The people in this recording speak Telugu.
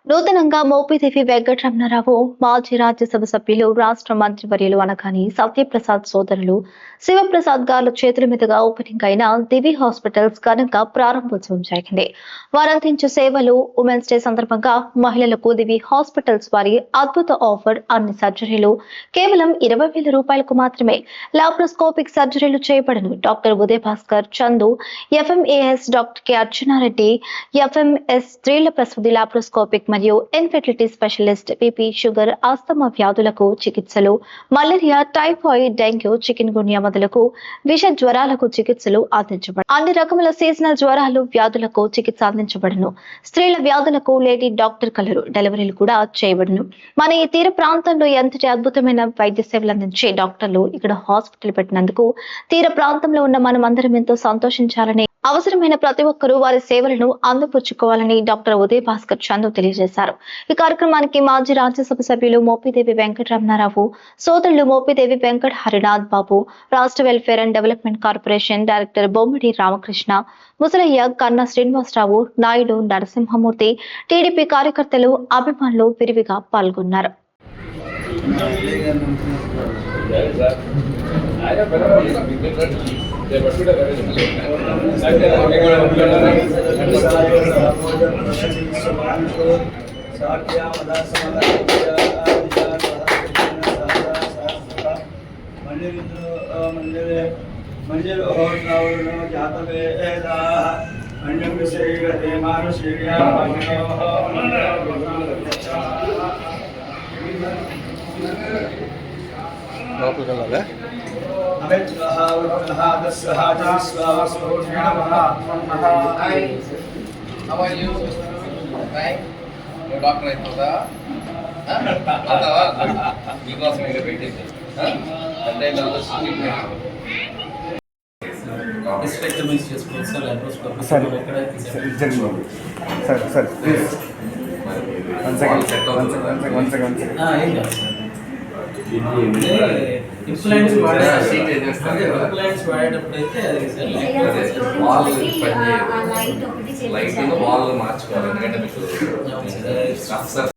నూతనంగా మోపిదేవి వెంకటరమణారావు మాజీ రాజ్యసభ సభ్యులు రాష్ట్ర మంత్రివర్యులు అనగాని సత్యప్రసాద్ సోదరులు శివప్రసాద్ గార్ల చేతుల మీదుగా ఓపెనింగ్ అయిన దివి హాస్పిటల్స్ ఘనంగా ప్రారంభోత్సవం జరిగింది. వారందించే సేవలు ఉమెన్స్ డే సందర్భంగా మహిళలకు దివి హాస్పిటల్స్ వారి అద్భుత ఆఫర్ అన్ని సర్జరీలు కేవలం 20,000 రూపాయలకు మాత్రమే. లాప్రోస్కోపిక్ సర్జరీలు చేయబడను. Doctor Uday Bhaskar Chandu, FMAS doctor K Arjunareddy, FMS స్త్రీల ప్రసూతి లాప్రోస్కోపిక్ మరియు infertility specialist, BP, sugar, asthma వ్యాధులకు చికిత్సలు, malaria, typhoid, dengue, chikungunya మొదలకు విష జ్వరాలకు చికిత్సలు అందించబడు. అన్ని రకముల సీజనల్ జ్వరాలు వ్యాధులకు చికిత్స అందించబడును. స్త్రీల వ్యాధులకు లేడీ డాక్టర్ కలరు. డెలివరీలు కూడా చేయబడును. మన ఈ తీర ప్రాంతంలో ఎంతటి అద్భుతమైన వైద్య సేవలు అందించే డాక్టర్లు ఇక్కడ హాస్పిటల్ పెట్టినందుకు తీర ప్రాంతంలో ఉన్న మనం అందరం ఎంతో సంతోషించాలని, అవసరమైన ప్రతి ఒక్కరూ వారి సేవలను అందిపుచ్చుకోవాలని డాక్టర్ ఉదయ్ భాస్కర్ చందు తెలియజేశారు. ఈ కార్యక్రమానికి మాజీ రాజ్యసభ సభ్యులు మోపిదేవి వెంకటరమణారావు, సోదరులు మోపిదేవి వెంకట హరినాథ్ బాబు, రాష్ట్ర welfare and development corporation director Bommidi Ramakrishna, Musalaiah, Kanna Srinivasarao, Naidu, Narasimhamurthy, TDP కార్యకర్తలు, అభిమానులు విరివిగా పాల్గొన్నారు. How are you? Right? Your doctor అయిపోదా? మీకోసం ఇక్కడ పెట్టేసి అంటే ఇంప్లాంట్స్ వాడేటప్పుడైతే అది లైట్ వాల్ మార్చుకోవాలి. ఎందుకంటే మీకు